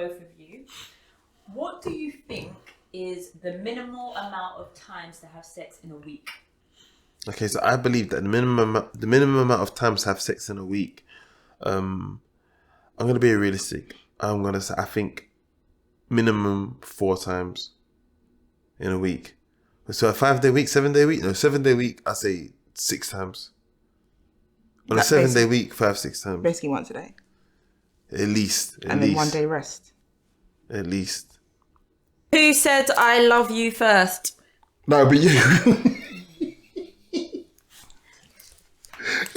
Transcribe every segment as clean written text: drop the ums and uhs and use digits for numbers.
both of you. What do you think is the minimal amount of times to have sex in a week? Okay, so I believe that the minimum amount of times to have sex in a week, I'm going to be realistic. I'm going to say, I think minimum 4 times in a week. So a 5-day week, 7-day week? No, 7-day week, I say 6 times. On a 7-day week, 5-6 times. Basically once a day. At least. And then 1 day rest. At least. Who said I love you first? No, but you. He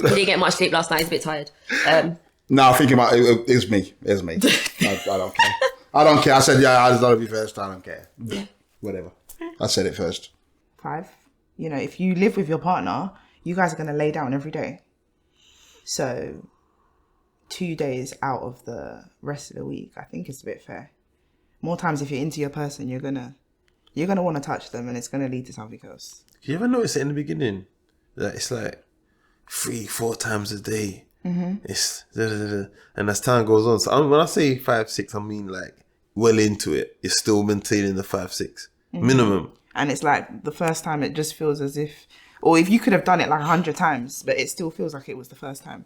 didn't get much sleep last night. He's a bit tired. No, thinking about it, it's me. It's me. I don't care. I don't care. I said, yeah, I just love you first. I don't care. Yeah. Whatever. I said it first. 5. You know, if you live with your partner, you guys are going to lay down every day. So 2 days out of the rest of the week, I think it's a bit fair. More times if you're into your person, you're gonna want to touch them, and it's gonna lead to something else. You ever notice it in the beginning that it's like 3-4 times a day? Mm-hmm. It's and as time goes on. So when I say 5-6, I mean like well into it. You're still maintaining the 5-6 minimum. And it's like the first time, it just feels as if, or if you could have done it like 100 times, but it still feels like it was the first time.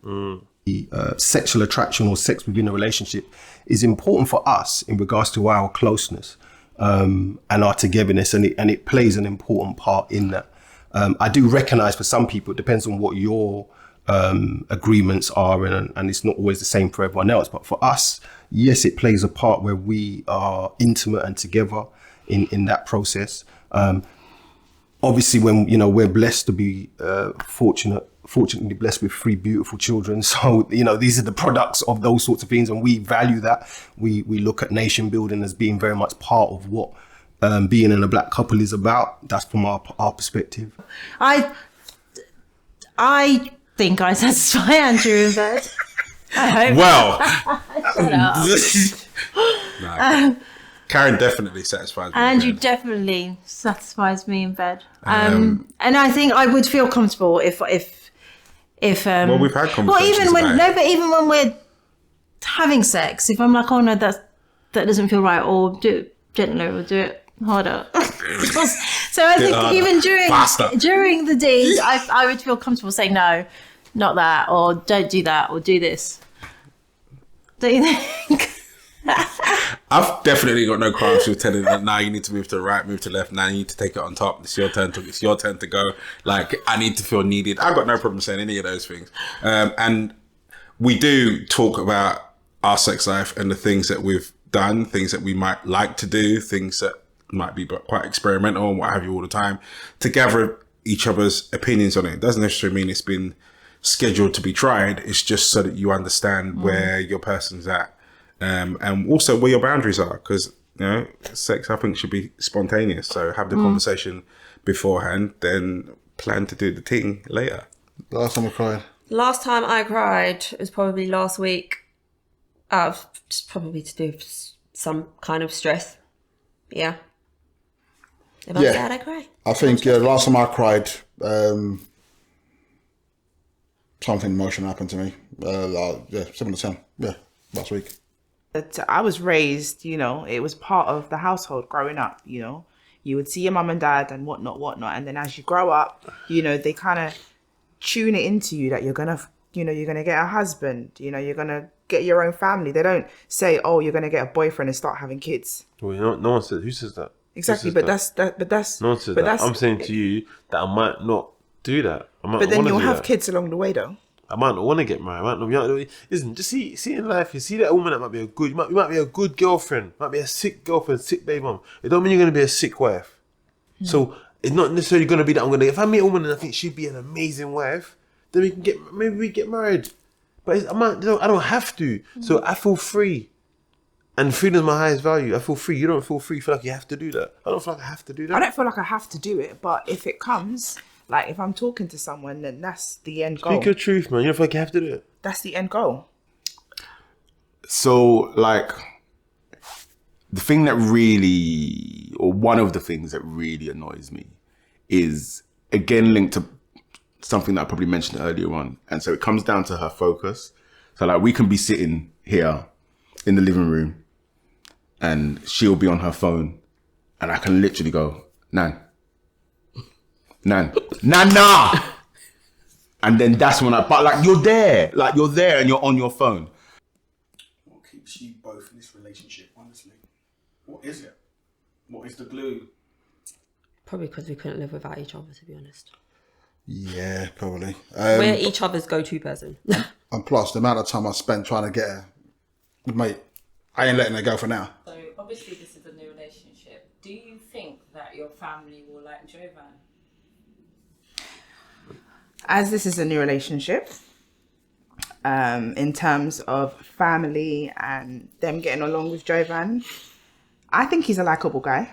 Sexual attraction or sex within a relationship is important for us in regards to our closeness and our togetherness, and it plays an important part in that. I do recognise for some people, it depends on what your agreements are, and it's not always the same for everyone else. But for us, yes, it plays a part where we are intimate and together in that process. Obviously, when we're blessed to be fortunately blessed with 3 beautiful children, so these are the products of those sorts of things, and we value that. We look at nation building as being very much part of what being in a black couple is about. That's from our perspective. I think I satisfy Andrew in bed. I hope. Well, no. Karen definitely satisfies me. Andrew definitely satisfies me in bed. And I think I would feel comfortable if well, we've had conversations even when we're having sex, if I'm like, oh no, that doesn't feel right, or do it gentler, or do it harder. So I think even during the deed, I would feel comfortable saying no, not that, or don't do that, or do this. Don't you think? I've definitely got no qualms with telling that now you need to move to the right, move to the left, now you need to take it on top, it's your turn to go. Like, I need to feel needed. I've got no problem saying any of those things. And we do talk about our sex life and the things that we've done, things that we might like to do, things that might be quite experimental and what have you all the time, to gather each other's opinions on it. It doesn't necessarily mean it's been scheduled to be tried. It's just so that you understand where your person's at. And also where your boundaries are, because sex I think should be spontaneous, so have the conversation beforehand, then plan to do the thing later. Last time Last time I cried was probably last week. Just probably to do with some kind of stress. Yeah. If I'm sad, I cry. I think last time I cried, something emotional happened to me. Similar to Sam. Yeah, last week. I was raised, it was part of the household growing up, you would see your mum and dad and whatnot. And then as you grow up, they kind of tune it into you that you're going to get a husband, you're going to get your own family. They don't say, oh, you're going to get a boyfriend and start having kids. Well, no one says, who says that? Exactly. But that's, no one says that. I'm saying to you that I might not do that. But then you'll have kids along the way though. I might not want to get married. Listen, just see in life, you see that woman that might be you might be a good girlfriend, might be a sick girlfriend, sick baby mom. It don't mean you're going to be a sick wife. So it's not necessarily going to be that if I meet a woman and I think she'd be an amazing wife, then maybe we get married. But I don't have to. So I feel free. And freedom is my highest value. I feel free. You don't feel free. You feel like you have to do that. I don't feel like I have to do that. I don't feel like I have to do it, but if it comes, like if I'm talking to someone, then that's the end goal. Speak your truth, man. You don't feel like you have to do it. That's the end goal. So, like, the thing that really, or one of the things that really annoys me is, again, linked to something that I probably mentioned earlier on. And so it comes down to her focus. So, like, we can be sitting here in the living room and she'll be on her phone, and I can literally go, Nan, Nana. And then that's when but like you're there and you're on your phone. What keeps you both in this relationship, honestly? What is it? What is the glue? Probably because we couldn't live without each other, to be honest. Yeah, probably. We're each other's go-to person. And plus, the amount of time I spent trying to get her, mate, I ain't letting her go for now. So obviously this is a new relationship. Do you think that your family will like Jovan? As this is a new relationship, in terms of family and them getting along with Jovan, I think he's a likable guy.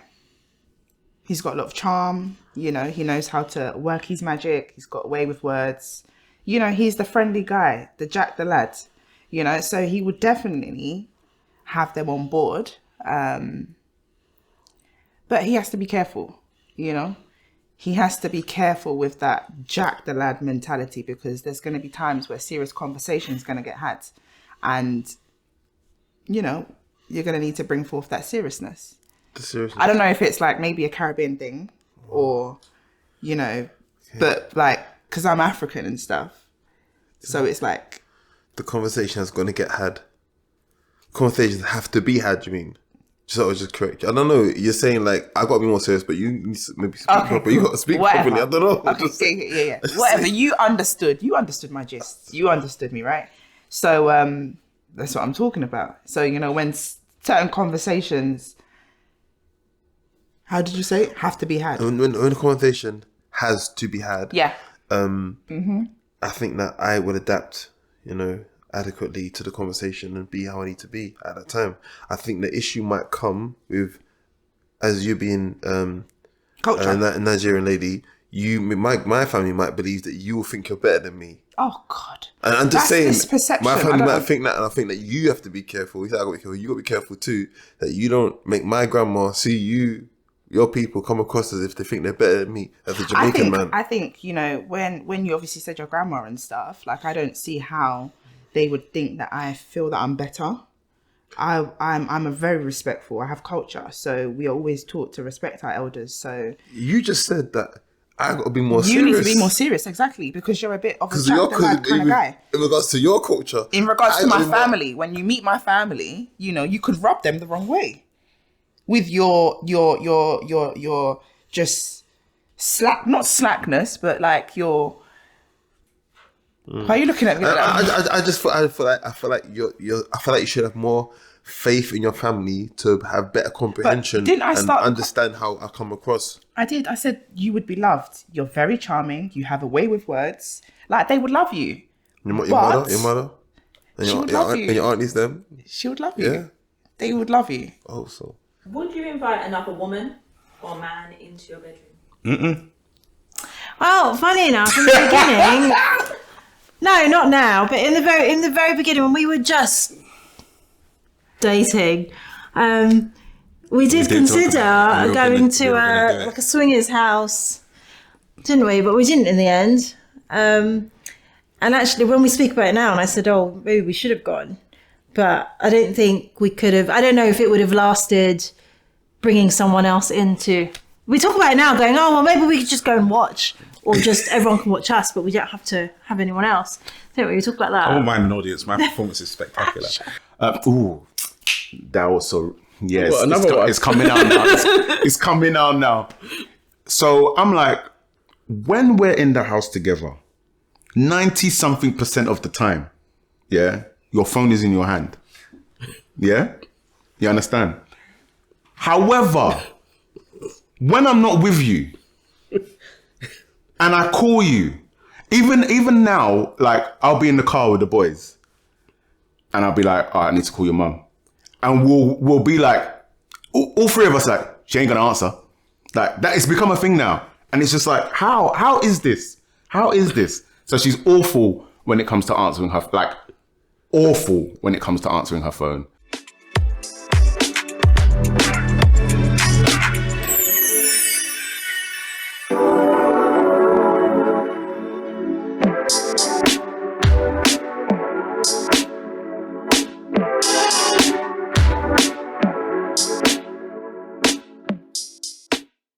He's got a lot of charm, you know, he knows how to work his magic, he's got a way with words. You know, he's the friendly guy, the Jack the lad, you know, so he would definitely have them on board. But he has to be careful, you know. He has to be careful with that Jack the lad mentality, because there's going to be times where serious conversation is going to get had. And, you know, you're going to need to bring forth that seriousness. I don't know if it's like maybe a Caribbean thing or, you know, but like, because I'm African and stuff. So it's like. The conversation is going to get had. Conversations have to be had, you mean? Just correct. I don't know. You're saying like, I got to be more serious, but you need to maybe speak properly. You got to speak properly. I don't know. Okay, yeah. Whatever. You understood my gist. You understood me, right? So that's what I'm talking about. So, you know, when certain conversations, how did you say it? Have to be had. When a conversation has to be had. Yeah. I think that I would adapt, you know, adequately to the conversation and be how I need to be at that time. I think the issue might come with, as you being a Nigerian lady, my family might believe that you will think you're better than me. Oh God! And I'm just saying, my family might think that, and I think that you have to be careful. You got to be careful. You got to be careful too, that you don't make my grandma see your people come across as if they think they're better than me as a Jamaican man. I think, you know, when you obviously said your grandma and stuff, like I don't see how they would think that I feel that I'm better. I'm a very respectful. I have culture, so we are always taught to respect our elders. So you just said that I got to be more serious. You need to be more serious, exactly, because you're a bit of a Jack the lad kind of guy. In regards to your culture, in regards to my family, when you meet my family, you know, you could rub them the wrong way with your just not slackness, but like your. Why are you looking at me like that? I feel like you should have more faith in your family to have better comprehension and understand how I come across. I did. I said you would be loved. You're very charming. You have a way with words. Like they would love you. Your mother, and your aunties, them. She would love you. Yeah. They would love you. Oh, so. Would you invite another woman or man into your bedroom? Well, funny enough, in the beginning. No, not now, but in the very beginning when we were just dating, we did consider going to a swingers house, didn't we? But we didn't in the end. And actually, when we speak about it now, and I said, "Oh, maybe we should have gone," but I don't think we could have. I don't know if it would have lasted bringing someone else into. We talk about it now, going, "Oh, well, maybe we could just go and watch." Or just everyone can watch us, but we don't have to have anyone else. Don't we? We talk about that. I won't mind an audience. My performance is spectacular. That was so. Yes, it's coming out now. It's coming out now. So I'm like, when we're in the house together, 90-something% of the time, yeah, your phone is in your hand. Yeah, you understand. However, when I'm not with you. And I call you, even now, like I'll be in the car with the boys, and I'll be like, I need to call your mum, and we'll be like, all three of us like, she ain't gonna answer, like that. It's become a thing now, and it's just like, how is this? How is this? So she's awful when it comes to answering her, like awful when it comes to answering her phone.